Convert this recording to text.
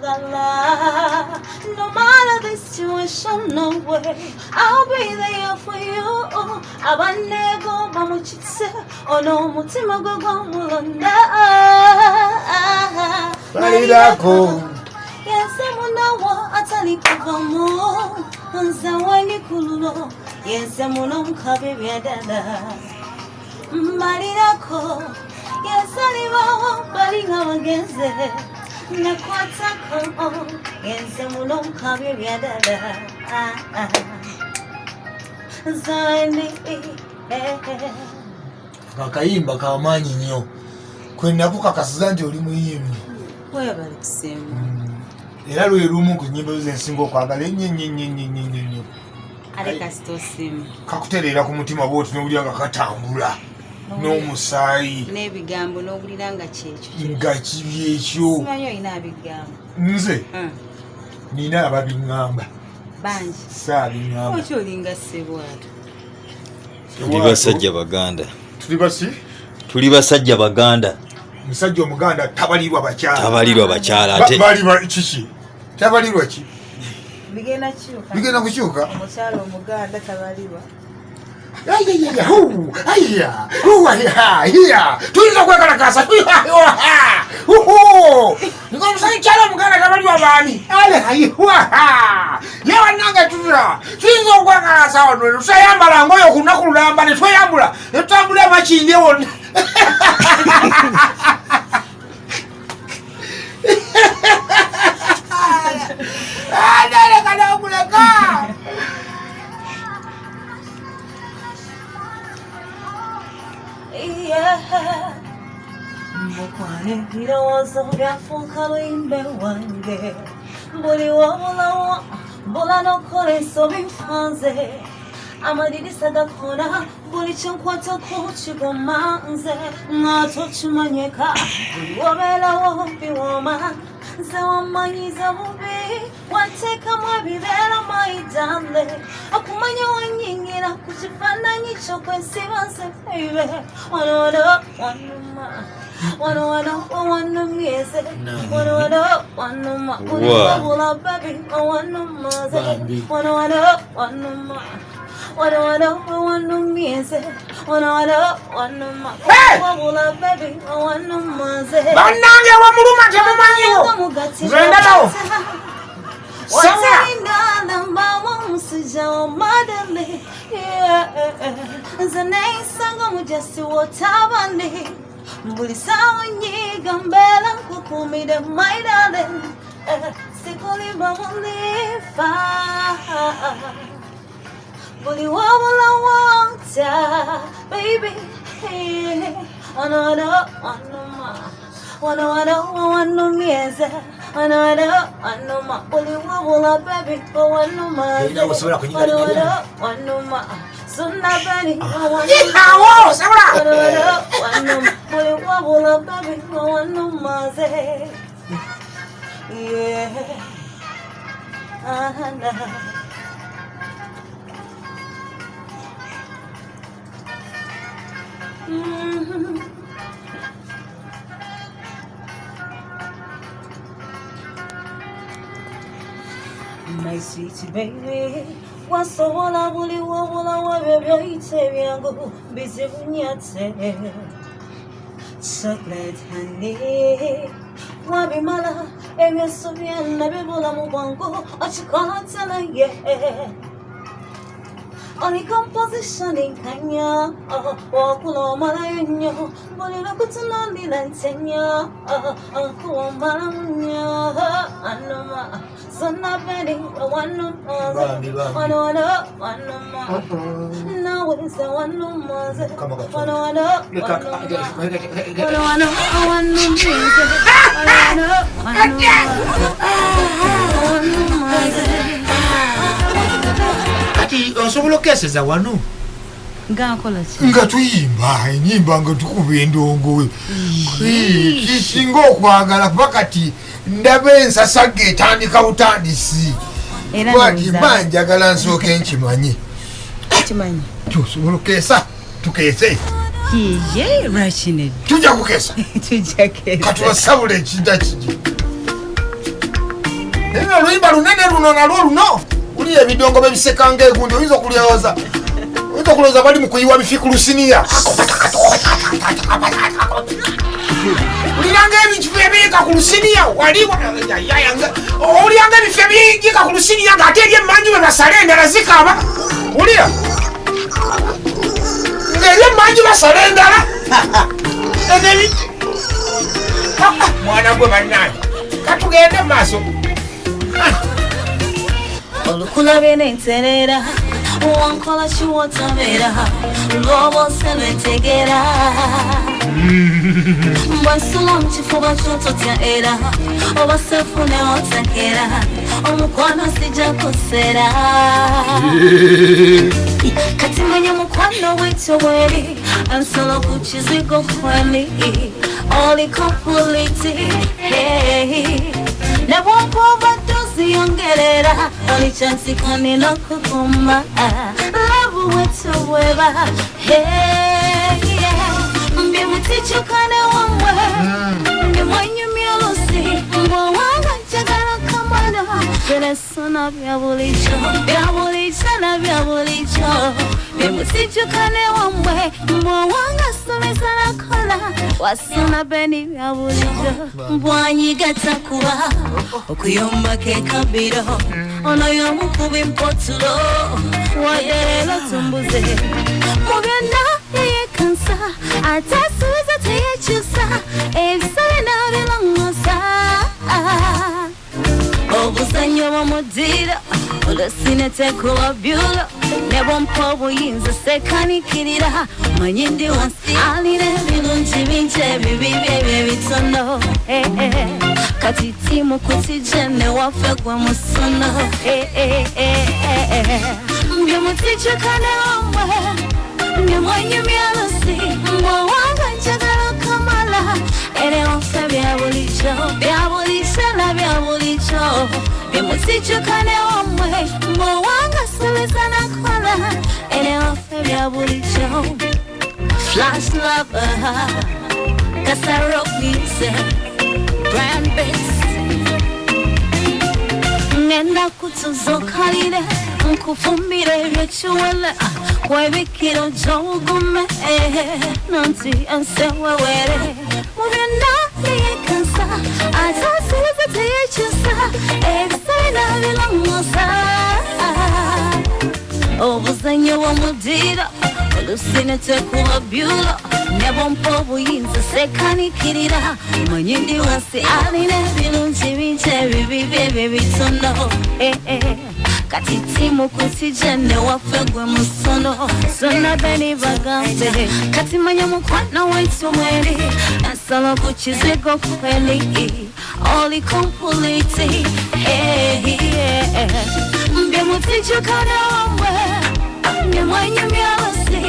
No matter the situation, no way, I'll be there for you. Abanego bamuchitse, ono mutima gogo mulonda. Barirako. Yes, munawa atali kuvamu, nzawani kululo. Yes, munam kabe biadada. Barirako. Yes, aliva baringa wagenze. Nakwatako. Yes, munam kabe biadada. Zani. Kakayimba kamanyi nnyo. Kwenda kukakasiza nti oli muyimbi. Webale kusimu. Era lwe lumu ku nnyimba zensinga okwagala ennyo. Aleka sitosimu. Kakutereera ku mutima bw'oti n'owulira nga katambula n'omusaayi n'ebigambo n'owulira nga kyekyo. Nga kibi ekyo. Simanyi olina bigambo. Nze nina ababiŋŋamba. Bangi. Saabiŋŋamba. Oki olinga ssebwato. Tuli basajja Baganda. Tuli basi? Tuli basajja Baganda. Musajja Omuganda tabalirwa bakyala. Tabalirwa bakyala ate. Balirwa kiki? Tabalirwa ki? Bigenda kikyuka. Bigenda kukyuka? Omukyala Omuganda tabalirwa. Tuyinza kwekalakasa. Omukyala Omuganda tabalirwa baani? Yewannange tutula. Tuyinza okwekalasa wano. Tusayambala ngoyo ku lunaku lulamba ne tweyambula. Ne tutambula amakindi wonna. Mukwane birowoozo byafuuka luyimbe wange buli wabulawo mbula n'okola ensobi nfanze amadirisa gakona buli kyenkwatako kigoma nze nga tokimanyeka buli wobeerawo biwooma nze wamanyiza bubi wanteekamu ebibeera maidale okumanya wanyingira ku kifaananyi ky'okwensiba nze beibe wanono wanuma wano wanumyeze wano wanuma ulibabula baby wanumaze wano wanuma wano wanumyeze wano wanuma ulibabula baby wanumaze bannange wamuluma temumanyiwo nzendalawo Buli sawa nyiga mbela kukumide my darling Sikuliba mulifa Buli wabula wanta baby Wano mieze Wano Buli wabula baby Wano Suna bani Yeehawo sabula Buli wabula baby wano maze Yeah My sweet baby wasobola buli wabula wabyo byoyite byangu bizibunyate chocolate honey wabimala ebyeso byonna bibula mu bwangu okikolatana ye Only composition in Kenya, wakula malayo nnyo, buli lukutuna ndina ntenya, kuwa malamunya, anoma, sonna beni, wanoma, wanoma, nawe se wanoma, wanoma, osobola okukeseza wano nga tuyimba enyimba nga tukuba endongo kisinga okwagala kuba kati ndaba ensasaga etandika butandisi bwati mba njagala nsooke nkimanye osobola okukesa tukese tujja kukesa katubasabula ekinta kigi Nino luimba lunene luno nalwo luno. Uli ebidongo bebisekanga egundi oyinza okulyoza. Oyinza okulyoza bali mukuyiwa bifiku lusiniya. Uliranga ebintu byebika ku lusiniya waliwo yayanga. Uliranga ebintu byebika ku lusiniya ng'ate eby'emmanju bwe basala endala zikaba. Ulira? Ng'eby'emmanju basala endala. Mwana gwe bannange katugende maaso. Olukulabye n'enterera wankola kiwotomera lw'obose lwetegera bwensula mu kifuba ky'ototya era oba sefune otekera omukwano sijja kusera kati manya mukwano bwetyo bweri ensolo ku kizigo kweli oli kompuliti ne bw'okuba yongerera oli chansikane n'okukuma labu wetu bweba mbi mutichukane wamwe mbi mwanyumya olusi mbwowanga njagala kamana beresona bya bulicho na bya bulicho mbi mutichukane wamwe mbwowanga somesa nakola wasona beni bya bulicho mbwanyiga takuba okuyomba kekabiro ono y'omukuba empotulo wayereero tumbuze mu byonna yeyekansa ate asuubiza teyekyusa ebisabe n'abilongosa obuzannyo bw'omudiiro olusinetekuba byulo ne bwompa obuyinza sekanikirira manyi ndi wansi alina ebirungi bingi ebibi byebyo ebitono kati timu kutije ne waffe gwe musono byemutichukane wamwe byemwanyumya lusi mbwowanga njagala kamala ere waffe bya bulicho na bya bulicho byemutichukane wamwe mbwowanga somesa nakola ere waffe bya bulicho flash lover kasaro music brand base ngenda kutuzokalire nkufumire ebyekiwele kwebikiro gy'obugume nonti ensewewere mu byonna yeyekansa ate asuubiza teyekyusa ebisabe n'abilongosa obuzannyo bw'omudiiro olusinetekuba byulo ne bwompa obuyinza sekanikirira manyi ndi wansi alina ebirungi bingi ebibi byebyo ebitono kati timu kutije ne waffe gwe musono sonna beni bagambe kati manya mukwano waitu mweri ensolo ku kizigo kweli oli kompuliti mbye mutichukane wamwe mbye mwanyumya lusi